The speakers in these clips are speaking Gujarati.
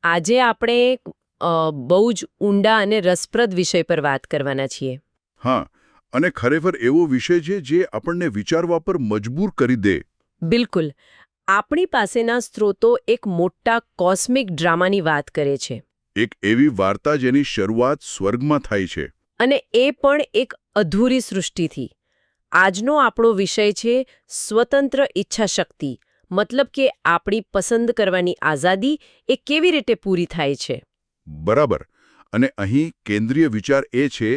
આજે આપણે બહુ જ ઊંડા અને રસપ્રદ વિષય પર વાત કરવાના છીએ. હા, અને ખરેખર એવો વિષય છે જે આપણને વિચારવા પર મજબૂર કરી દે. બિલકુલ. આપણી પાસેના સ્ત્રોતો એક મોટા કોસ્મિક ડ્રામાની વાત કરે છે. એક એવી વાર્તા જેની શરૂઆત સ્વર્ગમાં થાય છે. અને એ પણ એક અધૂરી સૃષ્ટિથી. આજનો આપણો વિષય છે સ્વતંત્ર ઈચ્છાશક્તિ, મતલબ કે આપણી પસંદ કરવાની આઝાદી એ કેવી રીતે પૂરી થાય છે. બરાબર. અને અહીં કેન્દ્રીય વિચાર એ છે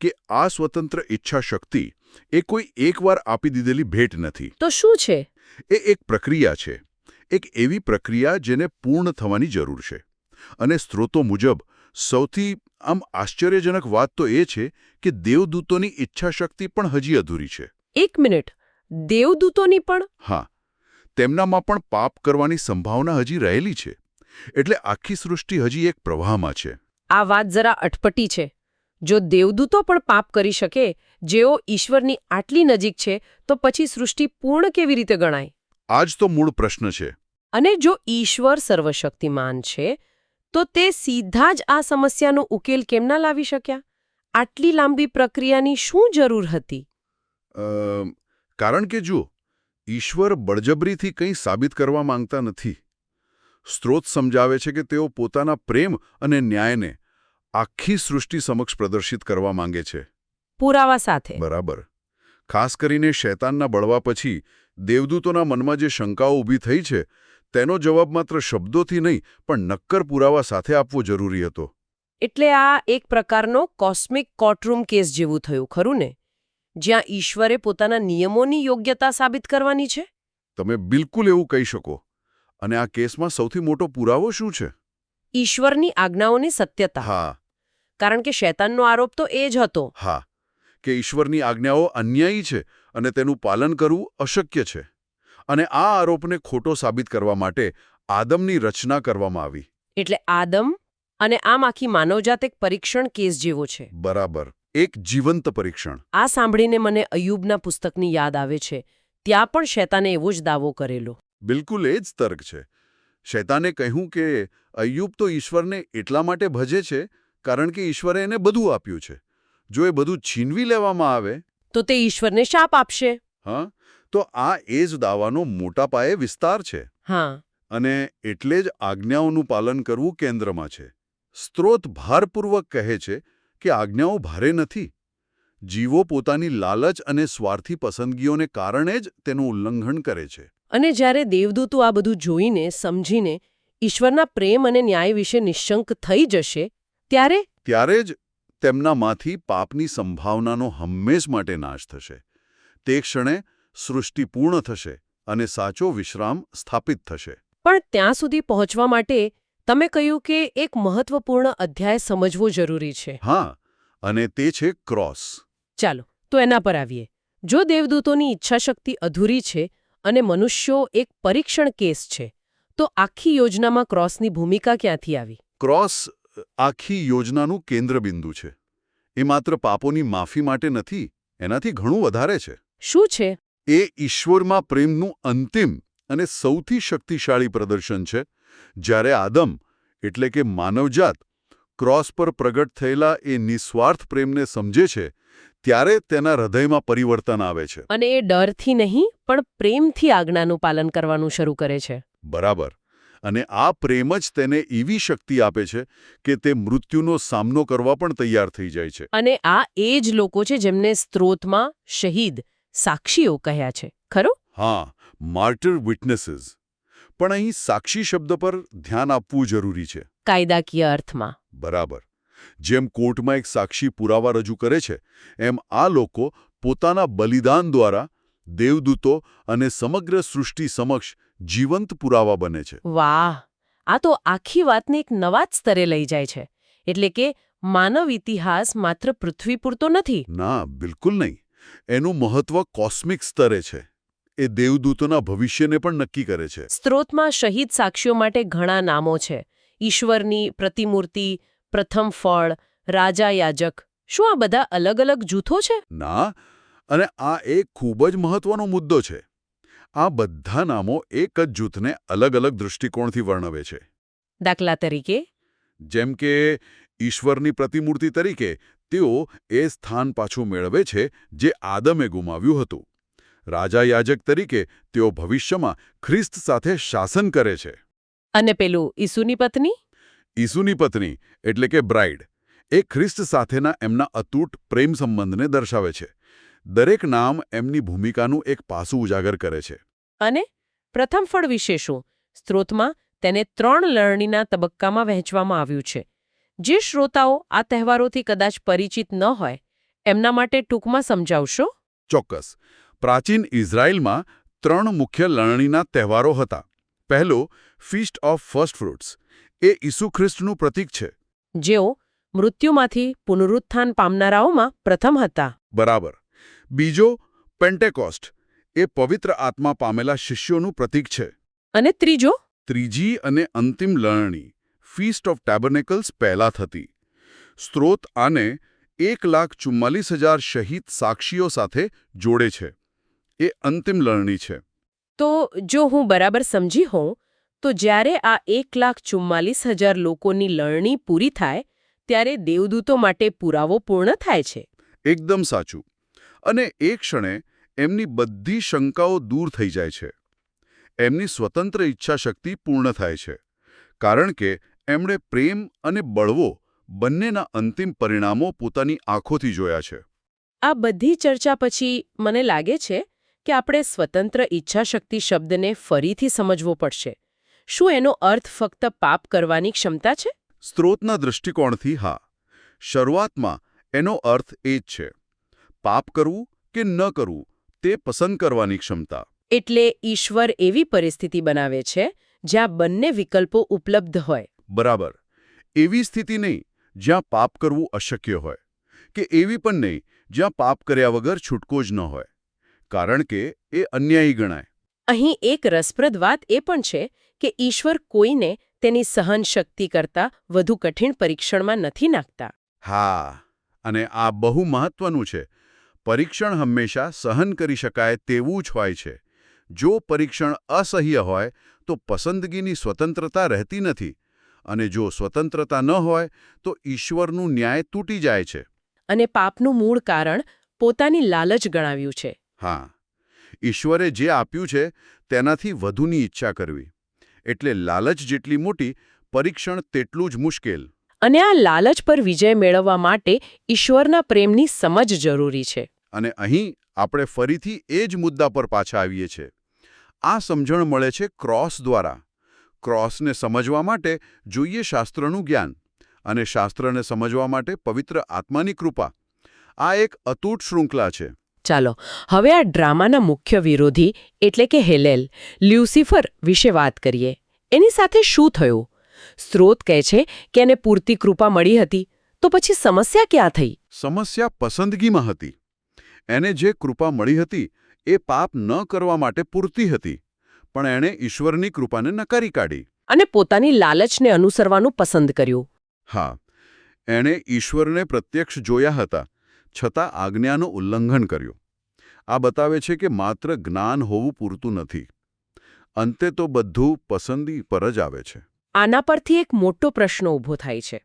કે આ સ્વતંત્ર ઈચ્છાશક્તિ એ કોઈ એકવાર આપી દીધેલી ભેટ નથી. તો શું છે? એ એક પ્રક્રિયા છે. એક એવી પ્રક્રિયા જેને પૂર્ણ થવાની જરૂર છે. અને સ્ત્રોતો મુજબ સૌથી આશ્ચર્યજનક વાત તો એ છે કે દેવદૂતોની ઈચ્છાશક્તિ પણ હજી અધૂરી છે. એક મિનિટ, દેવદૂતોની પણ? હા, તેમનામાં પણ પાપ કરવાની સંભાવના હજી રહેલી છે. એટલે આખી સૃષ્ટિ હજી એક પ્રવાહમાં છે. આ વાત જરા અટપટી છે. જો દેવદૂતો પણ પાપ કરી શકે, જેઓ ઈશ્વરની આટલી નજીક છે, તો પછી સૃષ્ટિ પૂર્ણ કેવી રીતે ગણાય? આ જ તો મૂળ પ્રશ્ન છે. અને જો ઈશ્વર સર્વશક્તિમાન છે, તો તે સીધા જ આ સમસ્યાનો ઉકેલ કેમ ના લાવી શક્યા? આટલી લાંબી પ્રક્રિયાની શું જરૂર હતી? કારણ કે જો ઈશ્વર બળજબરીથી કંઈ સાબિત કરવા માંગતા નથી. સ્ત્રોત સમજાવે છે કે તેઓ પોતાના પ્રેમ અને ન્યાયને આખી સૃષ્ટિ સમક્ષ પ્રદર્શિત કરવા માંગે છે. પુરાવા સાથે. બરાબર. ખાસ કરીને શૈતાનના બળવા પછી દેવદૂતોના મનમાં જે શંકાઓ ઊભી થઈ છે, તેનો જવાબ માત્ર શબ્દોથી નહીં પણ નક્કર પુરાવા સાથે આપવો જરૂરી હતો. એટલે આ એક પ્રકારનો કોસ્મિક કોર્ટરૂમ કેસ જેવું થયું, ખરું ને? જ્યાં ઈશ્વરે પોતાના નિયમોની યોગ્યતા સાબિત કરવાની છે. તમે બિલકુલ એવું કહી શકો. અને આ કેસમાં સૌથી મોટો પુરાવો શું છે? ઈશ્વરની આજ્ઞાઓની સત્યતા. હા. કારણ કે શૈતાનનો આરોપ તો એ જ હતો. હા, કે ઈશ્વરની આજ્ઞાઓ અન્યાયી છે અને તેનું પાલન કરવું અશક્ય છે. અને આ આરોપને ખોટો સાબિત કરવા માટે આદમની રચના કરવામાં આવી. એટલે આદમ અને આમ આખી માનવજાત એક પરીક્ષણ કેસ જેવો છે. બરાબર. એક જીવંત પરીક્ષણ. આ સાંભળીને મને અય્યુબના પુસ્તકની યાદ આવે છે. ત્યાં પણ શૈતાને એવો જ દાવો કરેલો. બિલકુલ એ જ તર્ક છે. શૈતાને કહ્યું કે અય્યુબ તો ઈશ્વરને એટલા માટે ભજે છે કારણ કે ઈશ્વરે એને બધું આપ્યું છે. જો એ બધું છીનવી લેવામાં આવે તો તે ઈશ્વરને શાપ આપશે. હા, તો આ એ જ દાવાનો મોટા પાયે વિસ્તાર છે. હા. અને એટલે જ આજ્ઞાઓનું પાલન કરવું કેન્દ્રમાં છે. સ્ત્રોત ભારપૂર્વક કહે છે કે આજ્ઞાઓ ભારે નથી. જીવો પોતાની લાલચ અને સ્વાર્થી પસંદગીઓને કારણે જ તેનું ઉલ્લંઘન કરે છે. અને જ્યારે દેવદૂતો આ બધું જોઈને, સમજીને ઈશ્વરના પ્રેમ અને ન્યાય વિશે નિશ્શંક થઈ જશે, ત્યારે જ તેમનામાંથી પાપની સંભાવનાનો હંમેશ માટે નાશ થશે. તે ક્ષણે સૃષ્ટિ પૂર્ણ થશે અને સાચો વિશ્રામ સ્થાપિત થશે. પણ ત્યાં સુધી પહોંચવા માટે તમે કહ્યું કે એક મહત્વપૂર્ણ અધ્યાય સમજવો જરૂરી છે. હા, અને તે છે ક્રોસ. ચાલો, તો એના પર આવીએ. જો દેવદૂતોની ઈચ્છાશક્તિ અધૂરી છે અને મનુષ્યો એક પરીક્ષણ કેસ છે, તો આખી યોજનામાં ક્રોસની ભૂમિકા ક્યાંથી આવી? ક્રોસ આખી યોજનાનું કેન્દ્રબિંદુ છે. એ માત્ર પાપોની માફી માટે નથી, એનાથી ઘણું વધારે છે. શું છે? એ ઈશ્વરમાં પ્રેમનું અંતિમ અને સૌથી શક્તિશાળી પ્રદર્શન છે. જ્યારે આદમ એટલે કે માનવજાત ક્રોસ પર પ્રગટ થયેલા એ નિસ્વાર્થ પ્રેમને સમજે છે, ત્યારે તેના હૃદયમાં પરિવર્તન આવે છે. અને એ ડરથી નહીં પણ પ્રેમથી આજ્ઞાનું પાલન કરવાનું શરૂ કરે છે. બરાબર. અને આ પ્રેમ જ તેને એવી શક્તિ આપે છે કે તે મૃત્યુનો સામનો કરવા પણ તૈયાર થઈ જાય છે. અને આ એ જ લોકો છે જેમને સ્ત્રોતમાં શહીદ, સાક્ષીઓ કહ્યા છે, ખરું? હા, માર્ટર વિટનેસીસ. પણ અહીં સાક્ષી શબ્દ પર ધ્યાન આપવું જરૂરી છે. કાયદાકીય અર્થમાં. બરાબર. જેમ કોર્ટમાં એક સાક્ષી પુરાવા રજૂ કરે છે, એમ આ લોકો પોતાના બલિદાન દ્વારા દેવદૂતો અને સમગ્ર સૃષ્ટિ સમક્ષ જીવંત પુરાવા બને છે. વાહ! આ તો આખી વાતને એક નવા જ સ્તરે લઈ જાય છે. એટલે કે માનવ ઇતિહાસ માત્ર પૃથ્વી પૂરતો નથી. ના, બિલકુલ નહીં. એનું મહત્વ કોસ્મિક સ્તરે છે. એ દેવદૂતોના ભવિષ્યને પણ નક્કી કરે છે. સ્ત્રોતમાં શહીદ સાક્ષીઓ માટે ઘણા નામો છે. ઈશ્વરની પ્રતિમૂર્તિ, પ્રથમ ફળ, રાજા યાજક. શું આ બધા અલગ અલગ જૂથો છે? ના, અને આ એક ખૂબ જ મહત્વનો મુદ્દો છે. આ બધા નામો એક જ જૂથને અલગ અલગ દૃષ્ટિકોણથી વર્ણવે છે. દાખલા તરીકે જેમ કે ઈશ્વરની પ્રતિમૂર્તિ તરીકે તેઓ એ સ્થાન પાછું મેળવે છે જે આદમે ગુમાવ્યું હતું. રાજા યાજક તરીકે તેઓ ભવિષ્યમાં ખ્રિસ્ત સાથે શાસન કરે છે. અને પેલું ઈસુની પત્ની ઈસુની પત્ની એટલે કે બ્રાઇડ એ ખ્રિસ્ત સાથેના એમના અતૂટ પ્રેમ સંબંધને દર્શાવે છે. દરેક નામ એમની ભૂમિકાનું એક પાસું ઉજાગર કરે છે. અને પ્રથમ ફળ વિશે શું? સ્ત્રોતમાં તેને 3 લણણીના તબક્કામાં વહેંચવામાં આવ્યું છે. જે શ્રોતાઓ આ તહેવારોથી કદાચ પરિચિત ન હોય એમના માટે ટૂંકમાં સમજાવશો? ચોક્કસ. પ્રાચીન ઇઝરાયલમાં 3 મુખ્ય લણણીના તહેવારો હતા. પહેલો ફીસ્ટ ઓફ ફર્સ્ટ ફ્રૂટ્સ એ ઈસુ ખ્રિસ્તનું પ્રતીક છે. જેઓ મૃત્યુમાંથી પુનરુત્થાન પામનારાઓમાં પ્રથમ હતા. બરાબર. બીજો પેન્ટેકોસ્ટ એ પવિત્ર આત્મા પામેલા શિષ્યોનું પ્રતીક છે. અને ત્રીજો ત્રીજી અને અંતિમ લણણી ફીસ્ટ ઓફ ટેબરનેકલ્સ પહેલા થતી. સ્ત્રોત આને 1,44,000 શહીદ સાક્ષીઓ સાથે જોડે છે. એ અંતિમ લણણી છે. તો જો હું બરાબર સમજી હોઉં તો જ્યારે આ 1,44,000 લોકોની લણણી પૂરી થાય ત્યારે દેવદૂતો માટે પુરાવો પૂર્ણ થાય છે. એકદમ સાચું. અને એ ક્ષણે એમની બધી શંકાઓ દૂર થઈ જાય છે. એમની સ્વતંત્ર ઈચ્છાશક્તિ પૂર્ણ થાય છે. કારણ કે એમણે પ્રેમ અને બળવો બંનેના અંતિમ પરિણામો પોતાની આંખોથી જોયા છે. આ બધી ચર્ચા પછી મને લાગે છે કે આપણે સ્વતંત્ર ઈચ્છાશક્તિ શબ્દને ફરીથી સમજવો પડશે. શું એનો અર્થ ફક્ત પાપ કરવાની ક્ષમતા છે? સ્ત્રોતના દૃષ્ટિકોણથી હા. શરૂઆતમાં એનો અર્થ એ જ છે. પાપ કરવું કે ન કરવું તે પસંદ કરવાની ક્ષમતા. એટલે ઈશ્વર એવી પરિસ્થિતિ બનાવે છે જ્યાં બંને વિકલ્પો ઉપલબ્ધ હોય. બરાબર. એવી સ્થિતિ નહીં જ્યાં પાપ કરવું અશક્ય હોય કે એવી પણ નહીં જ્યાં પાપ કર્યા વગર છૂટકો જ ન હોય, કારણ કે એ અન્યાયી ગણાય. અહીં એક રસપ્રદ વાત એ પણ છે કે ઈશ્વર કોઈને તેની સહન શક્તિ કરતાં વધુ કઠિન પરીક્ષણમાં નથી નાખતા. હા, અને આ બહુ મહત્વનું છે. પરીક્ષણ હંમેશા સહન કરી શકાય તેવું જ હોય છે. જો પરીક્ષણ અસહ્ય હોય તો પસંદગીની સ્વતંત્રતા રહેતી નથી, અને જો સ્વતંત્રતા ન હોય તો ઈશ્વરનું ન્યાય તૂટી જાય છે. અને પાપનું મૂળ કારણ પોતાની લાલચ ગણાવ્યું છે. હા, ઈશ્વરે જે આપ્યું છે તેનાથી વધુની ઈચ્છા કરવી. એટલે લાલચ જેટલી મોટી, પરીક્ષણ તેટલું જ મુશ્કેલ. અને આ લાલચ પર વિજય મેળવવા માટે ઈશ્વરના પ્રેમની સમજ જરૂરી છે. અને અહીં આપણે ફરીથી એ જ મુદ્દા પર પાછા આવીએ છીએ. આ સમજણ મળે છે ક્રોસ દ્વારા. ક્રોસને સમજવા માટે જોઈએ શાસ્ત્રનું જ્ઞાન, અને શાસ્ત્રને સમજવા માટે પવિત્ર આત્માની કૃપા. આ એક અતૂટ શૃંખલા છે. ચાલો હવે આ ડ્રામાના મુખ્ય વિરોધી એટલે કે હેલેલ, લ્યુસિફર વિશે વાત કરીએ. એની સાથે શું થયું? સ્ત્રોત કહે છે કે એને પૂરતી કૃપા મળી હતી, તો પછી સમસ્યા ક્યાં થઈ? સમસ્યા પસંદગીમાં હતી. એને જે કૃપા મળી હતી એ પાપ ન કરવા માટે પૂરતી હતી, પણ એણે ઈશ્વરની કૃપાને નકારી કાઢી. અને પોતાની લાલચને અનુસરવાનું પસંદ કર્યું. હા, એણે ઈશ્વરને પ્રત્યક્ષ જોયા હતા, છતાં આજ્ઞાનું ઉલ્લંઘન કર્યું. આ બતાવે છે કે માત્ર જ્ઞાન હોવું પૂરતું નથી. અંતે તો બધું પસંદી પર જ આવે છે. આના પરથી એક મોટો પ્રશ્ન ઊભો થાય છે.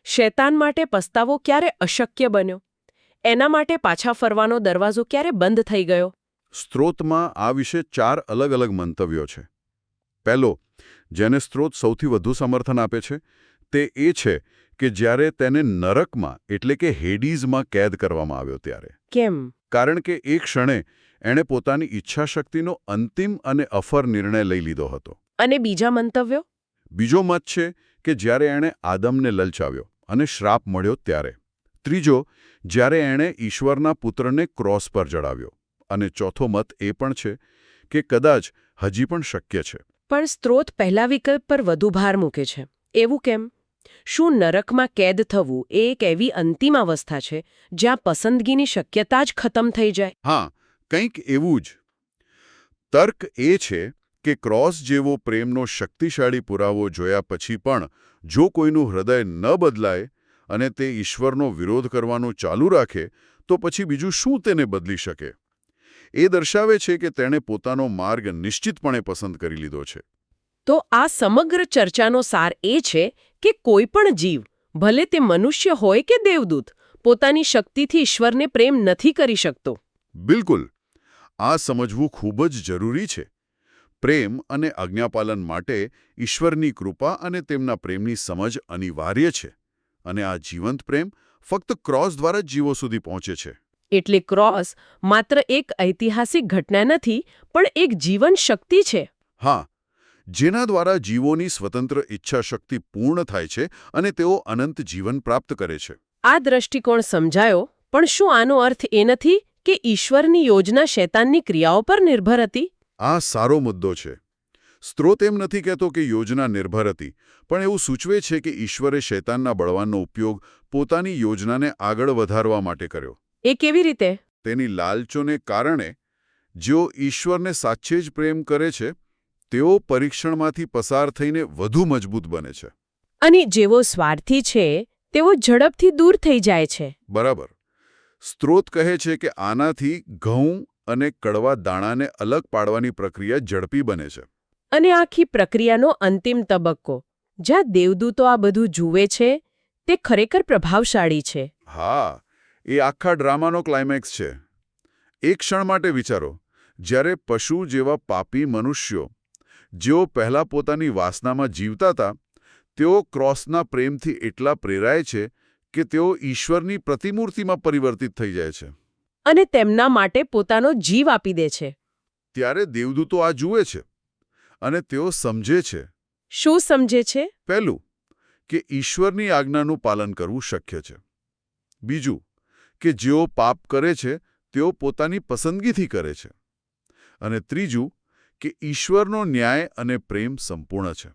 શૈતાન માટે પસ્તાવો ક્યારે અશક્ય બન્યો? એના માટે પાછા ફરવાનો દરવાજો ક્યારે બંધ થઈ ગયો? સ્ત્રોતમાં આ વિશે 4 અલગ અલગ મંતવ્યો છે. પહેલો, જેને સ્ત્રોત સૌથી વધુ સમર્થન આપે છે, તે એ છે કે જ્યારે તેને નરકમાં એટલે કે હેડીઝમાં કેદ કરવામાં આવ્યો ત્યારે. કેમ? કારણ કે એ ક્ષણે એણે પોતાની ઈચ્છાશક્તિનો અંતિમ અને અફર નિર્ણય લઈ લીધો હતો. અને બીજા મંતવ્યો? બીજો મત છે કે જ્યારે એણે આદમને લલચાવ્યો અને શ્રાપ મળ્યો ત્યારે. ત્રીજો, જ્યારે એણે ઈશ્વરના પુત્રને ક્રોસ પર ચડાવ્યો. અને ચોથો મત એ પણ છે કે કદાચ હજી પણ શક્ય છે. પણ સ્ત્રોત પહેલા વિકલ્પ પર વધુ ભાર મૂકે છે. એવું કેમ? શું નરકમાં કેદ થવું એ એક એવી અંતિમ અવસ્થા છે જ્યાં પસંદગીની શક્યતા જ ખતમ થઈ જાય? હા, કંઈક એવું જ. તર્ક એ છે કે ક્રોસ જેવો પ્રેમનો શક્તિશાળી પુરાવો જોયા પછી પણ જો કોઈનું હૃદય ન બદલાય અને તે ઈશ્વરનો વિરોધ કરવાનું ચાલુ રાખે, તો પછી બીજું શું તેને બદલી શકે? એ દર્શાવે છે કે તેણે પોતાનો માર્ગ નિશ્ચિતપણે પસંદ કરી લીધો છે. તો આ સમગ્ર ચર્ચાનો સાર એ છે કે કોઈ પણ જીવ, ભલે તે મનુષ્ય હોય કે દેવદૂત, પોતાની શક્તિથી ઈશ્વરને પ્રેમ નથી કરી શકતો. બિલકુલ. આ સમજવું ખૂબ જ જરૂરી છે. પ્રેમ અને આજ્ઞાપાલન માટે ઈશ્વરની કૃપા અને તેમના પ્રેમની સમજ અનિવાર્ય છે. અને આ જીવંત પ્રેમ ફક્ત ક્રોસ દ્વારા જ જીવો સુધી પહોંચે છે. એટલે ક્રોસ માત્ર એક ઐતિહાસિક ઘટના નથી, પણ એક જીવન શક્તિ છે. હા, જેના દ્વારા જીવોની સ્વતંત્ર ઈચ્છાશક્તિ પૂર્ણ થાય છે અને તેઓ અનંત જીવન પ્રાપ્ત કરે છે. આ દ્રષ્ટિકોણ સમજાયો, પણ શું આનો અર્થ એ નથી કે ઈશ્વરની યોજના શૈતાનની ક્રિયાઓ પર નિર્ભર હતી? આ સારો મુદ્દો છે. સ્ત્રોત એમ નથી કહેતો કે યોજના નિર્ભર હતી, પણ એવું સૂચવે છે કે ઈશ્વરે શૈતાનના બળવાનનો ઉપયોગ પોતાની યોજનાને આગળ વધારવા માટે કર્યો. એ કેવી રીતે? તેની લાલચોને કારણે જેઓ ઈશ્વરને સાચે જ પ્રેમ કરે છે, તેઓ પરીક્ષણમાંથી પસાર થઈને વધુ મજબૂત બને છે. અને જેવો સ્વાર્થી છે તેઓ ઝડપથી દૂર થઈ જાય છે. બરાબર. સ્ત્રોત કહે છે કે આનાથી ઘઉં અને કડવા દાણાને અલગ પાડવાની પ્રક્રિયા ઝડપી બને છે. અને આખી પ્રક્રિયાનો અંતિમ તબક્કો, જ્યાં દેવદૂતો આ બધું જુએ છે, તે ખરેખર પ્રભાવશાળી છે. હા, એ આખા ડ્રામાનો ક્લાઇમેક્સ છે. એક ક્ષણ માટે વિચારો, જ્યારે પશુ જેવા પાપી મનુષ્યો, જેઓ પહેલાં પોતાની વાસનામાં જીવતા હતા, તેઓ ક્રોસના પ્રેમથી એટલા પ્રેરાય છે કે તેઓ ઈશ્વરની પ્રતિમૂર્તિમાં પરિવર્તિત થઈ જાય છે. અને તેમના માટે પોતાનો જીવ આપી દે છે. ત્યારે દેવદૂતો આ જુએ છે અને તેઓ સમજે છે. શું સમજે છે? પહેલું, કે ઈશ્વરની આજ્ઞાનું પાલન કરવું શક્ય છે. બીજું, કે જેઓ પાપ કરે છે તેઓ પોતાની પસંદગીથી કરે છે. અને ત્રીજું, કે ઈશ્વરનો ન્યાય અને પ્રેમ સંપૂર્ણ છે.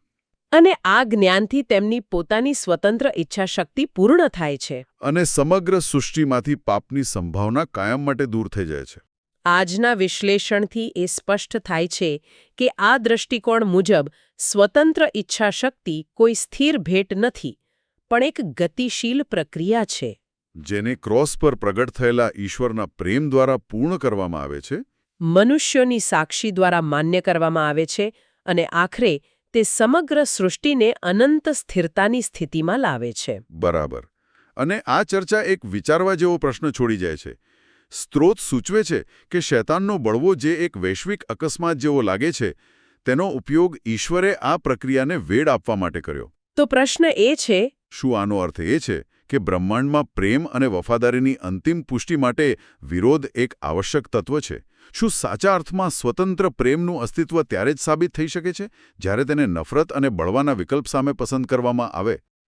અને આ જ્ઞાનથી તેમની પોતાની સ્વતંત્ર ઈચ્છાશક્તિ પૂર્ણ થાય છે. અને સમગ્ર સૃષ્ટિમાંથી પાપની સંભાવના કાયમ માટે દૂર થઈ જાય છે. આજના વિશ્લેષણથી એ સ્પષ્ટ થાય છે કે આ દૃષ્ટિકોણ મુજબ સ્વતંત્ર ઈચ્છાશક્તિ કોઈ સ્થિર ભેટ નથી, પણ એક ગતિશીલ પ્રક્રિયા છે. જેને ક્રોસ પર પ્રગટ થયેલા ઈશ્વરના પ્રેમ દ્વારા પૂર્ણ કરવામાં આવે છે, મનુષ્યોની સાક્ષી દ્વારા માન્ય કરવામાં આવે છે, અને આખરે તે સમગ્ર સૃષ્ટિને અનંત સ્થિરતાની સ્થિતિમાં લાવે છે. બરાબર. અને આ ચર્ચા એક વિચારવા જેવો પ્રશ્ન છોડી જાય છે. સ્ત્રોત સૂચવે છે કે શૈતાનનો બળવો જે એક વૈશ્વિક અકસ્માત જેવો લાગે છે, તેનો ઉપયોગ ઈશ્વરે આ પ્રક્રિયાને વેડ આપવા માટે કર્યો. તો પ્રશ્ન એ છે, શું આનો અર્થ એ છે કે બ્રહ્માંડમાં પ્રેમ અને વફાદારીની અંતિમ પુષ્ટિ માટે વિરોધ એક આવશ્યક તત્વ છે? શું સાચા અર્થમાં સ્વતંત્ર પ્રેમનું અસ્તિત્વ ત્યારે જ સાબિત થઈ શકે છે જ્યારે તેને નફરત અને બળવાના વિકલ્પ સામે પસંદ કરવામાં આવે?